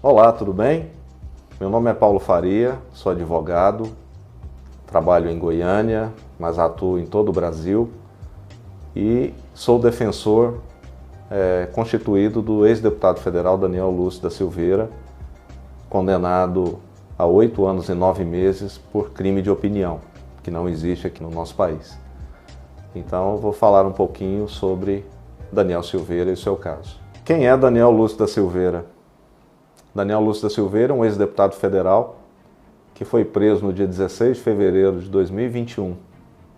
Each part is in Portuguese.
Olá, tudo bem? Meu nome é Paulo Faria, sou advogado, trabalho em Goiânia, mas atuo em todo o Brasil e sou defensor constituído do ex-deputado federal Daniel Lúcio da Silveira, condenado a 8 anos e 9 meses por crime de opinião, que não existe aqui no nosso país. Então eu vou falar um pouquinho sobre Daniel Silveira e o seu caso. Quem é Daniel Lúcio da Silveira? Daniel Lúcio da Silveira, um ex-deputado federal que foi preso no dia 16 de fevereiro de 2021,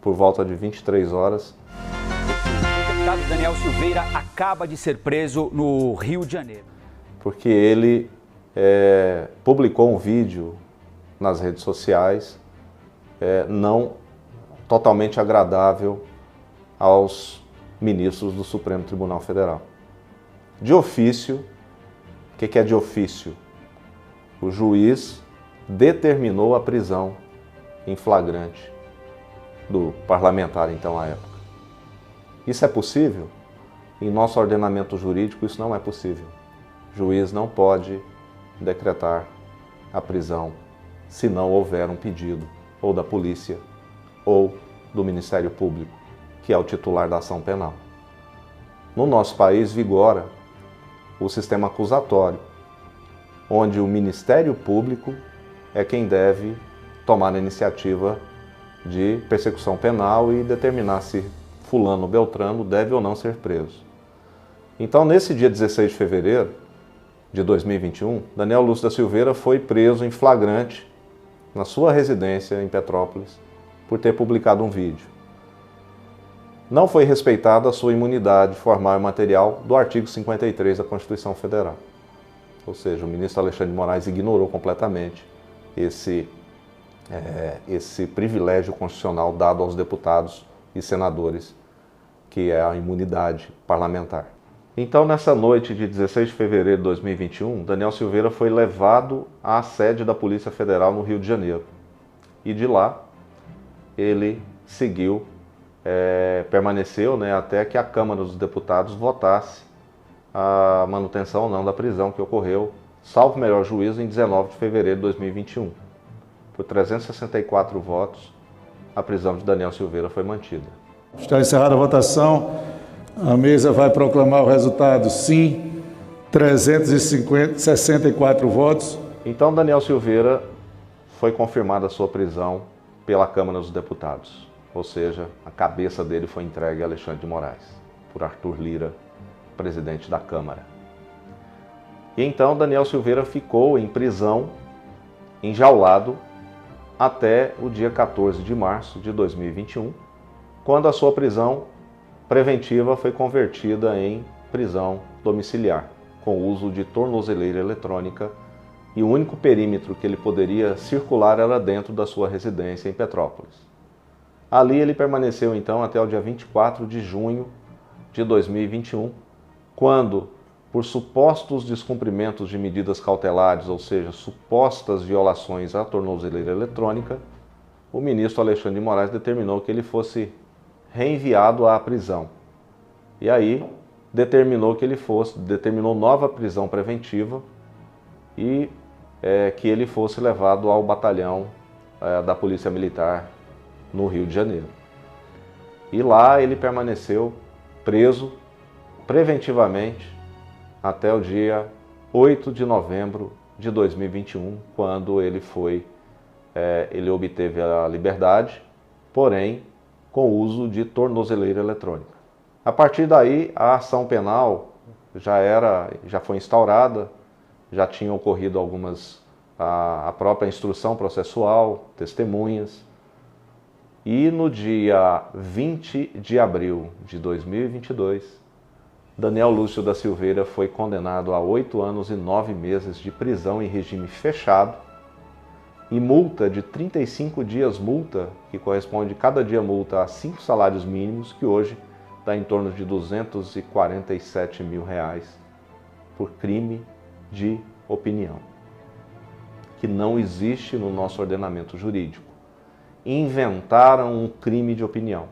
por volta de 23 horas. O deputado Daniel Silveira acaba de ser preso no Rio de Janeiro. Porque ele publicou um vídeo nas redes sociais não totalmente agradável aos ministros do Supremo Tribunal Federal. De ofício, o que é de ofício? O juiz determinou a prisão em flagrante do parlamentar, então, à época. Isso é possível? Em nosso ordenamento jurídico, isso não é possível. O juiz não pode decretar a prisão se não houver um pedido ou da polícia ou do Ministério Público, que é o titular da ação penal. No nosso país vigora o sistema acusatório, onde o Ministério Público é quem deve tomar a iniciativa de persecução penal e determinar se fulano ou beltrano deve ou não ser preso. Então, nesse dia 16 de fevereiro de 2021, Daniel Lúcio da Silveira foi preso em flagrante na sua residência em Petrópolis por ter publicado um vídeo. Não foi respeitada a sua imunidade formal e material do artigo 53 da Constituição Federal. Ou seja, o ministro Alexandre de Moraes ignorou completamente esse privilégio constitucional dado aos deputados e senadores, que é a imunidade parlamentar. Então, nessa noite de 16 de fevereiro de 2021, Daniel Silveira foi levado à sede da Polícia Federal no Rio de Janeiro. E de lá, ele permaneceu até que a Câmara dos Deputados votasse a manutenção ou não da prisão que ocorreu, salvo melhor juízo, em 19 de fevereiro de 2021. Por 364 votos, a prisão de Daniel Silveira foi mantida. Está encerrada a votação. A mesa vai proclamar o resultado. Sim, 364 votos. Então, Daniel Silveira foi confirmada a sua prisão pela Câmara dos Deputados. Ou seja, a cabeça dele foi entregue a Alexandre de Moraes, por Arthur Lira, presidente da Câmara. E então Daniel Silveira ficou em prisão, enjaulado, até o dia 14 de março de 2021, quando a sua prisão preventiva foi convertida em prisão domiciliar, com o uso de tornozeleira eletrônica, e o único perímetro que ele poderia circular era dentro da sua residência em Petrópolis. Ali ele permaneceu então até o dia 24 de junho de 2021, quando, por supostos descumprimentos de medidas cautelares, ou seja, supostas violações à tornozeleira eletrônica, o ministro Alexandre de Moraes determinou que ele fosse reenviado à prisão. E aí determinou nova prisão preventiva e que ele fosse levado ao batalhão da Polícia Militar no Rio de Janeiro. E lá ele permaneceu preso preventivamente até o dia 8 de novembro de 2021, quando ele obteve a liberdade, porém com o uso de tornozeleira eletrônica. A partir daí, a ação penal já foi instaurada, já tinha ocorrido a própria instrução processual, testemunhas. E no dia 20 de abril de 2022, Daniel Lúcio da Silveira foi condenado a 8 anos e 9 meses de prisão em regime fechado e multa de 35 dias multa, que corresponde cada dia multa a 5 salários mínimos, que hoje dá em torno de R$247 mil, por crime de opinião, que não existe no nosso ordenamento jurídico. Inventaram um crime de opinião.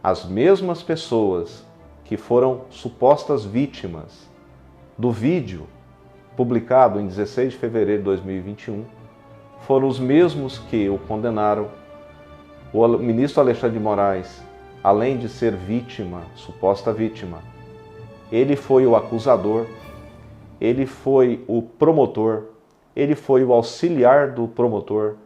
As mesmas pessoas que foram supostas vítimas do vídeo publicado em 16 de fevereiro de 2021, foram os mesmos que o condenaram. O ministro Alexandre de Moraes, além de ser vítima, suposta vítima, ele foi o acusador, ele foi o promotor, ele foi o auxiliar do promotor,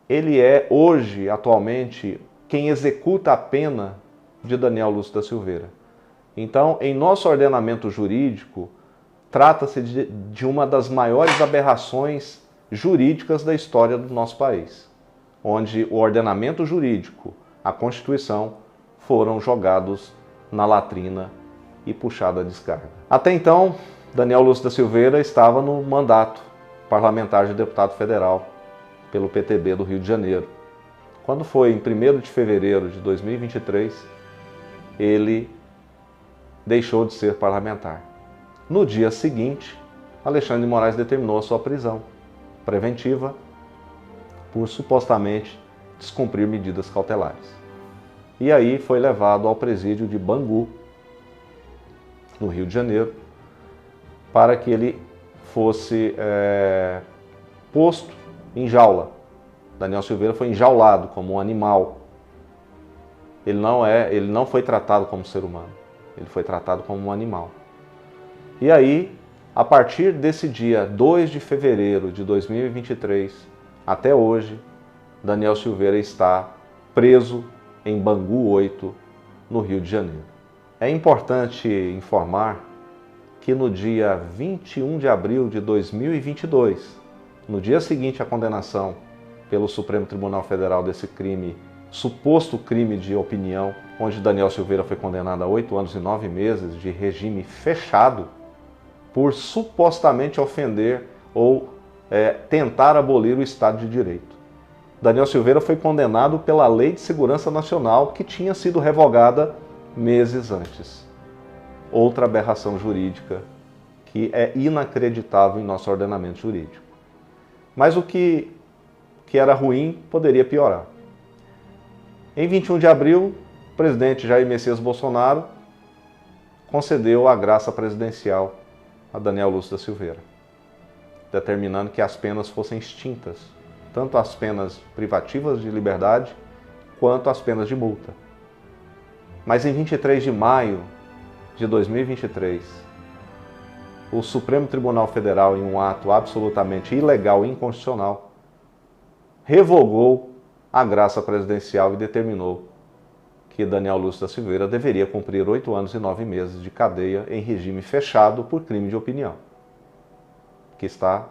ele é hoje, atualmente, quem executa a pena de Daniel Lúcio da Silveira. Então, em nosso ordenamento jurídico, trata-se de uma das maiores aberrações jurídicas da história do nosso país, onde o ordenamento jurídico, a Constituição, foram jogados na latrina e puxada a descarga. Até então, Daniel Lúcio da Silveira estava no mandato parlamentar de deputado federal pelo PTB do Rio de Janeiro. Quando foi em 1º de fevereiro de 2023, ele deixou de ser parlamentar. No dia seguinte, Alexandre de Moraes determinou a sua prisão preventiva por supostamente descumprir medidas cautelares. E aí foi levado ao presídio de Bangu, no Rio de Janeiro, para que ele fosse posto em jaula. Daniel Silveira foi enjaulado como um animal. Ele não foi tratado como ser humano, ele foi tratado como um animal. E aí, a partir desse dia 2 de fevereiro de 2023, até hoje, Daniel Silveira está preso em Bangu 8, no Rio de Janeiro. É importante informar que no dia 21 de abril de 2022, no dia seguinte à condenação pelo Supremo Tribunal Federal desse crime, suposto crime de opinião, onde Daniel Silveira foi condenado a 8 anos e 9 meses de regime fechado, por supostamente ofender ou tentar abolir o Estado de Direito. Daniel Silveira foi condenado pela Lei de Segurança Nacional, que tinha sido revogada meses antes. Outra aberração jurídica que é inacreditável em nosso ordenamento jurídico. Mas o que era ruim poderia piorar. Em 21 de abril, o presidente Jair Messias Bolsonaro concedeu a graça presidencial a Daniel Lúcio da Silveira, determinando que as penas fossem extintas, tanto as penas privativas de liberdade quanto as penas de multa. Mas em 23 de maio de 2023, o Supremo Tribunal Federal, em um ato absolutamente ilegal e inconstitucional, revogou a graça presidencial e determinou que Daniel Lúcio da Silveira deveria cumprir 8 anos e 9 meses de cadeia em regime fechado por crime de opinião, que está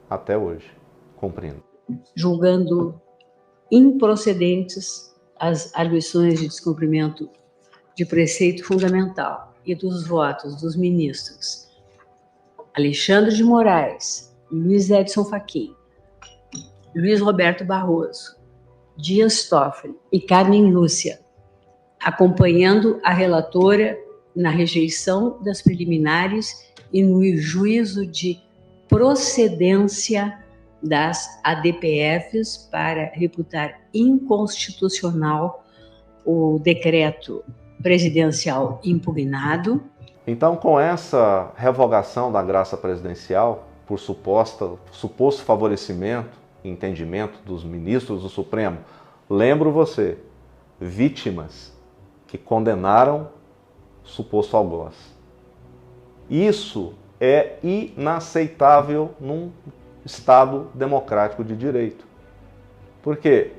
até hoje cumprindo. Julgando improcedentes as arguições de descumprimento de preceito fundamental e dos votos dos ministros Alexandre de Moraes, Luiz Edson Fachin, Luiz Roberto Barroso, Dias Toffoli e Carmen Lúcia, acompanhando a relatora na rejeição das preliminares e no juízo de procedência das ADPFs para reputar inconstitucional o decreto presidencial impugnado. Então, com essa revogação da graça presidencial, por suposto favorecimento e entendimento dos ministros do Supremo, lembro você, vítimas que condenaram suposto algoz. Isso é inaceitável num Estado democrático de direito. Porque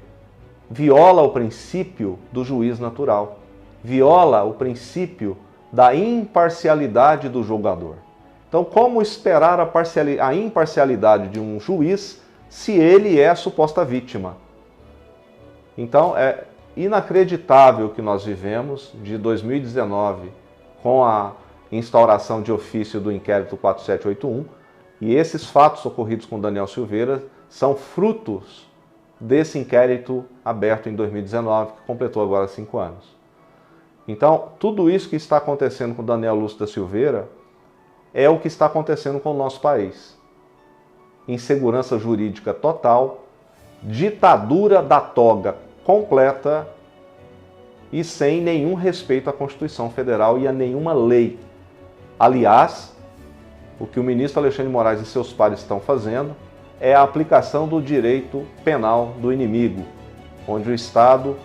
viola o princípio do juiz natural, viola o princípio da imparcialidade do julgador. Então, como esperar a imparcialidade de um juiz se ele é a suposta vítima? Então, é inacreditável que nós vivemos de 2019 com a instauração de ofício do inquérito 4781, e esses fatos ocorridos com Daniel Silveira são frutos desse inquérito aberto em 2019, que completou agora 5 anos. Então, tudo isso que está acontecendo com Daniel Lúcio da Silveira é o que está acontecendo com o nosso país. Insegurança jurídica total, ditadura da toga completa e sem nenhum respeito à Constituição Federal e a nenhuma lei. Aliás, o que o ministro Alexandre de Moraes e seus pares estão fazendo é a aplicação do direito penal do inimigo, onde o Estado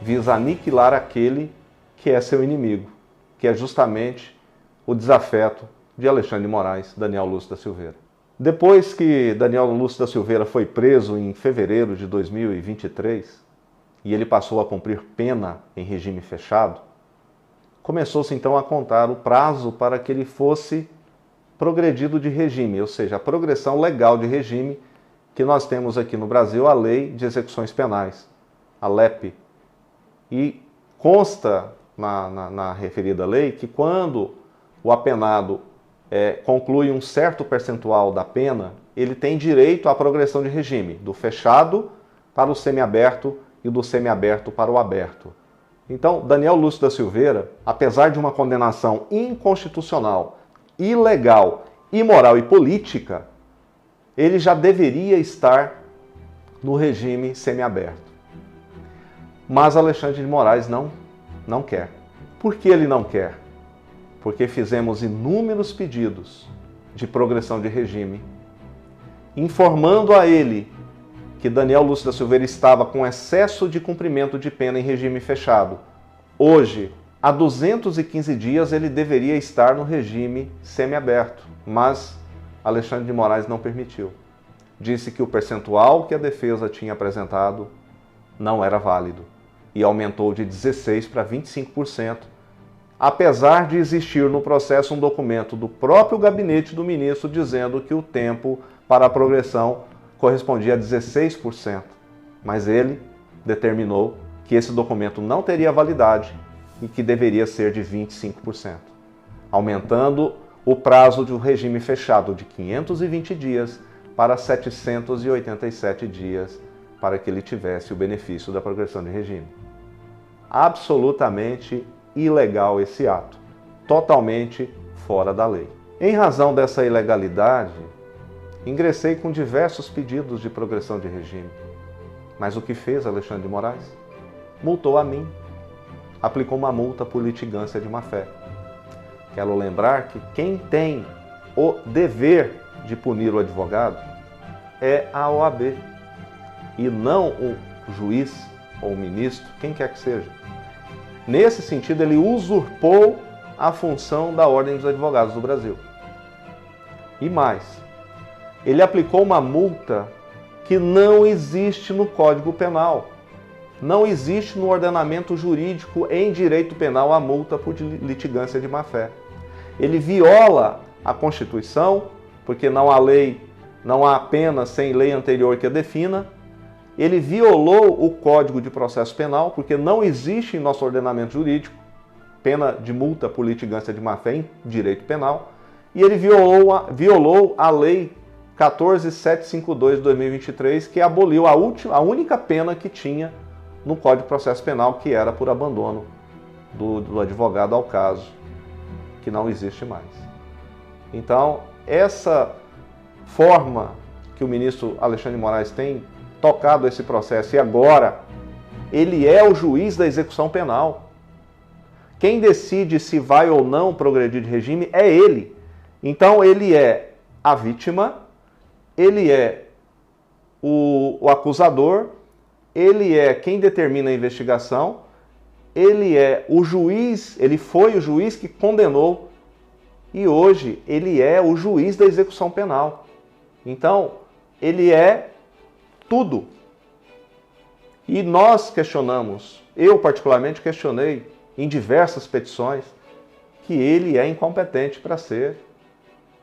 visa aniquilar aquele que é seu inimigo, que é justamente o desafeto de Alexandre de Moraes, Daniel Lúcio da Silveira. Depois que Daniel Lúcio da Silveira foi preso em fevereiro de 2023 e ele passou a cumprir pena em regime fechado, começou-se então a contar o prazo para que ele fosse progredido de regime, ou seja, a progressão legal de regime que nós temos aqui no Brasil, a Lei de Execuções Penais, a LEP. E consta na referida lei que quando o apenado conclui um certo percentual da pena, ele tem direito à progressão de regime, do fechado para o semiaberto e do semiaberto para o aberto. Então, Daniel Lúcio da Silveira, apesar de uma condenação inconstitucional, ilegal, imoral e política, ele já deveria estar no regime semiaberto. Mas Alexandre de Moraes não quer. Por que ele não quer? Porque fizemos inúmeros pedidos de progressão de regime, informando a ele que Daniel Lúcio da Silveira estava com excesso de cumprimento de pena em regime fechado. Hoje, há 215 dias, ele deveria estar no regime semiaberto, mas Alexandre de Moraes não permitiu. Disse que o percentual que a defesa tinha apresentado não era válido e aumentou de 16% para 25%, apesar de existir no processo um documento do próprio gabinete do ministro dizendo que o tempo para a progressão correspondia a 16%. Mas ele determinou que esse documento não teria validade e que deveria ser de 25%, aumentando o prazo do regime fechado de 520 dias para 787 dias para que ele tivesse o benefício da progressão de regime. Absolutamente ilegal esse ato, totalmente fora da lei. Em razão dessa ilegalidade, ingressei com diversos pedidos de progressão de regime. Mas o que fez Alexandre de Moraes? Multou a mim, aplicou uma multa por litigância de má-fé. Quero lembrar que quem tem o dever de punir o advogado é a OAB, e não o juiz ou o ministro, quem quer que seja. Nesse sentido, ele usurpou a função da Ordem dos Advogados do Brasil. E mais, ele aplicou uma multa que não existe no Código Penal. Não existe no ordenamento jurídico em direito penal a multa por litigância de má-fé. Ele viola a Constituição, porque não há lei, não há pena sem lei anterior que a defina. Ele violou o Código de Processo Penal, porque não existe em nosso ordenamento jurídico pena de multa por litigância de má-fé em direito penal. E ele violou a Lei 14.752 de 2023, que aboliu a única pena que tinha no Código de Processo Penal, que era por abandono do advogado ao caso, que não existe mais. Então, essa forma que o ministro Alexandre de Moraes tem tocado esse processo, e agora ele é o juiz da execução penal. Quem decide se vai ou não progredir de regime é ele. Então ele é a vítima, ele é o acusador, ele é quem determina a investigação, ele é o juiz, ele foi o juiz que condenou e hoje ele é o juiz da execução penal. Então ele é tudo. E nós questionamos, eu particularmente questionei em diversas petições, que ele é incompetente para ser.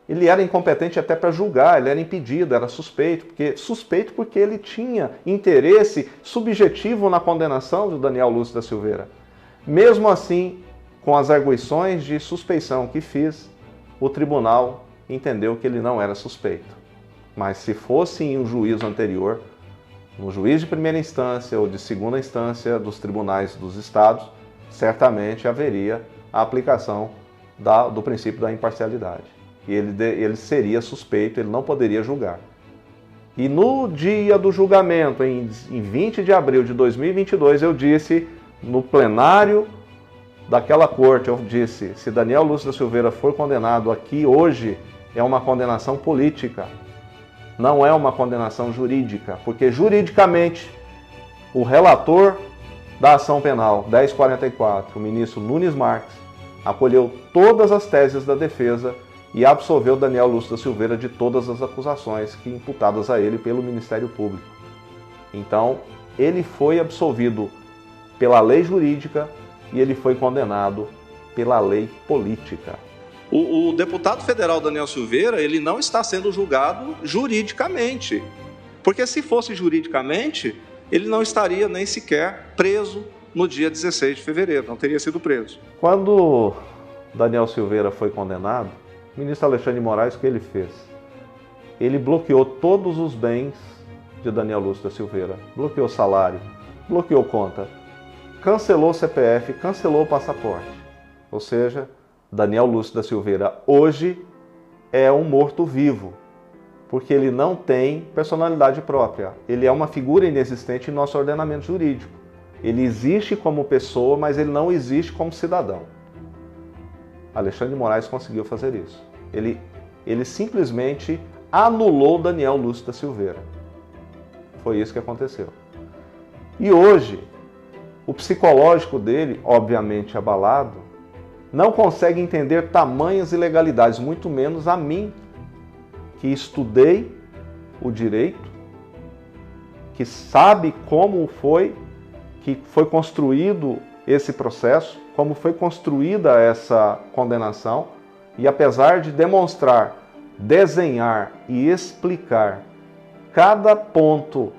Ele era incompetente até para julgar, ele era impedido, era suspeito porque ele tinha interesse subjetivo na condenação de Daniel Lúcio da Silveira. Mesmo assim, com as arguições de suspeição que fiz, o tribunal entendeu que ele não era suspeito. Mas se fosse em um juízo anterior, no juiz de primeira instância ou de segunda instância dos tribunais dos estados, certamente haveria a aplicação do princípio da imparcialidade. E ele seria suspeito, ele não poderia julgar. E no dia do julgamento, em 20 de abril de 2022, eu disse, no plenário daquela corte, eu disse, se Daniel Lúcio da Silveira for condenado aqui hoje, é uma condenação política, não é uma condenação jurídica, porque juridicamente o relator da ação penal 1044, o ministro Nunes Marques, acolheu todas as teses da defesa e absolveu Daniel Lúcio da Silveira de todas as acusações que imputadas a ele pelo Ministério Público. Então, ele foi absolvido pela lei jurídica e ele foi condenado pela lei política. O deputado federal Daniel Silveira, ele não está sendo julgado juridicamente, porque se fosse juridicamente, ele não estaria nem sequer preso no dia 16 de fevereiro, não teria sido preso. Quando Daniel Silveira foi condenado, o ministro Alexandre de Moraes, o que ele fez? Ele bloqueou todos os bens de Daniel Lúcio da Silveira, bloqueou salário, bloqueou conta, cancelou o CPF, cancelou o passaporte. Ou seja, Daniel Lúcio da Silveira hoje é um morto-vivo, porque ele não tem personalidade própria. Ele é uma figura inexistente em nosso ordenamento jurídico. Ele existe como pessoa, mas ele não existe como cidadão. Alexandre de Moraes conseguiu fazer isso. Ele simplesmente anulou Daniel Lúcio da Silveira. Foi isso que aconteceu. E hoje, o psicológico dele, obviamente abalado, não consegue entender tamanhas ilegalidades, muito menos a mim, que estudei o direito, que sabe como foi que foi construído esse processo, como foi construída essa condenação, e apesar de demonstrar, desenhar e explicar cada ponto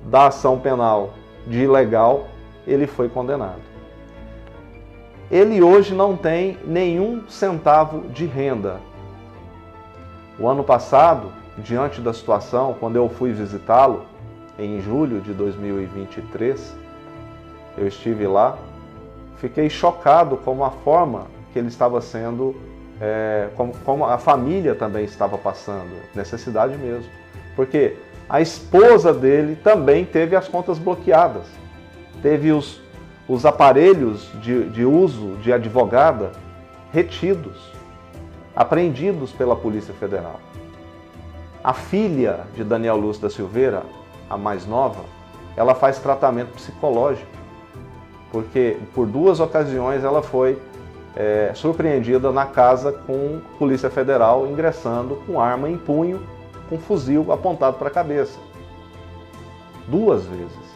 da ação penal de ilegal, ele foi condenado. Ele hoje não tem nenhum centavo de renda. O ano passado, diante da situação, quando eu fui visitá-lo, em julho de 2023, eu estive lá, fiquei chocado com a forma que ele estava sendo, como a família também estava passando, necessidade mesmo. Porque a esposa dele também teve as contas bloqueadas, teve os aparelhos de uso de advogada retidos, apreendidos pela Polícia Federal. A filha de Daniel Lúcio da Silveira, a mais nova, ela faz tratamento psicológico, porque por 2 ocasiões ela foi surpreendida na casa com Polícia Federal ingressando com arma em punho, com fuzil apontado para a cabeça. 2 vezes.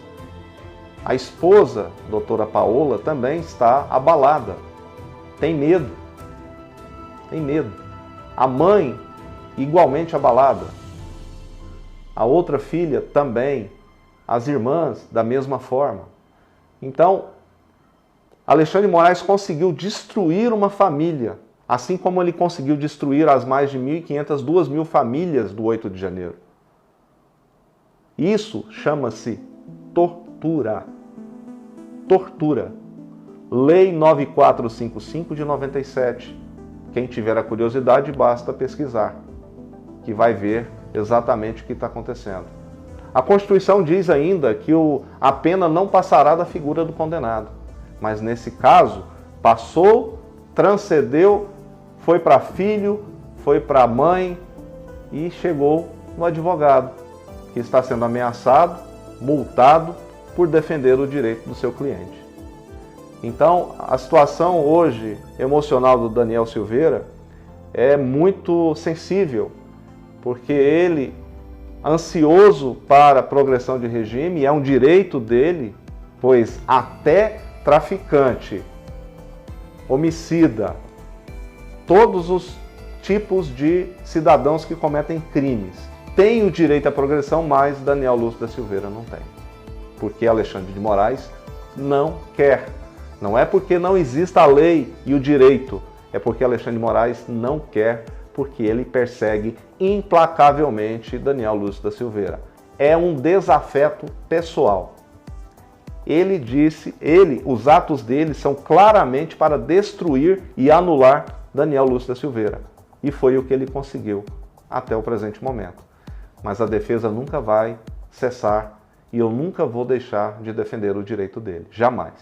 A esposa, doutora Paola, também está abalada, tem medo. Tem medo. A mãe, igualmente abalada. A outra filha também. As irmãs, da mesma forma. Então, Alexandre de Moraes conseguiu destruir uma família, assim como ele conseguiu destruir as mais de 1.500, 2.000 famílias do 8 de janeiro. Isso chama-se tortura. Tortura. Lei 9455 de 97. Quem tiver a curiosidade, basta pesquisar, que vai ver exatamente o que está acontecendo. A Constituição diz ainda que a pena não passará da figura do condenado. Mas nesse caso, passou, transcendeu, foi para filho, foi para mãe e chegou no advogado, que está sendo ameaçado, multado por defender o direito do seu cliente. Então, a situação hoje emocional do Daniel Silveira é muito sensível, porque ele, ansioso para a progressão de regime, é um direito dele, pois até traficante, homicida, todos os tipos de cidadãos que cometem crimes têm o direito à progressão, mas Daniel Lúcio da Silveira não tem. Porque Alexandre de Moraes não quer. Não é porque não exista a lei e o direito, é porque Alexandre de Moraes não quer, porque ele persegue implacavelmente Daniel Lúcio da Silveira. É um desafeto pessoal. Ele disse, os atos dele são claramente para destruir e anular Daniel Lúcio da Silveira. E foi o que ele conseguiu até o presente momento. Mas a defesa nunca vai cessar e eu nunca vou deixar de defender o direito dele. Jamais.